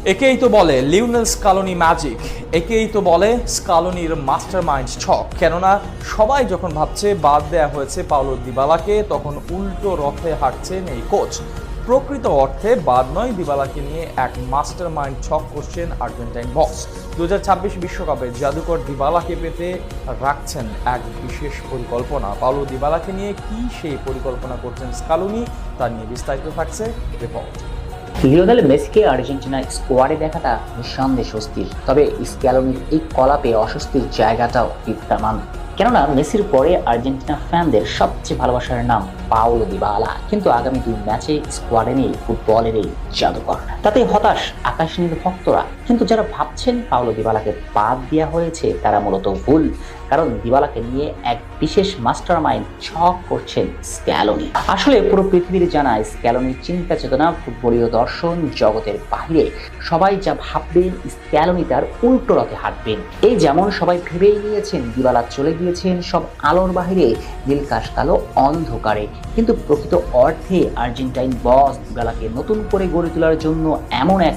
একেই তো বলে লিওনেল স্কালোনি ম্যাজিক, একেই তো বলে স্কালোনির মাস্টারমাইন্ড ছক। কেননা সবাই যখন ভাবছে বাদ দেয়া হয়েছে পাওলো দিবালাকে, তখন উল্টো রথে হাঁটছেন এই কোচ। প্রকৃত অর্থে বাদ নয়, দিবালাকে নিয়ে এক মাস্টারমাইন্ড ছক করছেন আর্জেন্টাইন বস। 2026 বিশ্বকাপে জাদুকর দিবালাকে পেতে রাখছেন এক বিশেষ পরিকল্পনা। পাওলো দিবালাকে নিয়ে কি সেই পরিকল্পনা করছেন স্কালোনি, তা নিয়ে বিস্তারিত থাকছে রিপোর্ট। লিওনেল মেসিকে আর্জেন্টিনা স্কোয়াডে দেখাটা নিঃসন্দেহে স্বস্তির, তবে স্ক্যালোনির এই কলাপে অস্বস্তির জায়গাটাও বিদ্যমান। কেননা মেসির পরে আর্জেন্টিনা ফ্যানদের সবচেয়ে ভালোবাসার নাম পাওলো দিবালা, কিন্তু আগামী 2 ম্যাচে স্কোয়াডে নেই ফুটবলের এই জাদুকর। তাতে হতাশ আকাশ নীল ভক্তরা, কিন্তু যারা ভাবছেন পাওলো দিবালাকে বাদ দেওয়া হয়েছে তারা মূলত ভুল, কারণ দিবালাকে নিয়ে এক বিশেষ মাস্টারমাইন্ড ছক করছেন স্ক্যালোনি। আসলে পুরো পৃথিবীর জানা স্ক্যালোনির চিন্তা চেতনা ফুটবলীয় দর্শন জগতের বাইরে। সবাই যা ভাববেন স্ক্যালোনি তার উল্টো রথে হাঁটবেন। এই যেমন সবাই ভেবেই নিয়েছেন দিবালা চলে গিয়েছেন সব আলোর বাহিরে, নীলকাশ কালো অন্ধকারে, কিন্তু প্রকৃত অর্থে আর্জেন্টাইন বস দিবালাকে নতুন করে গড়ে তোলার জন্য এমন এক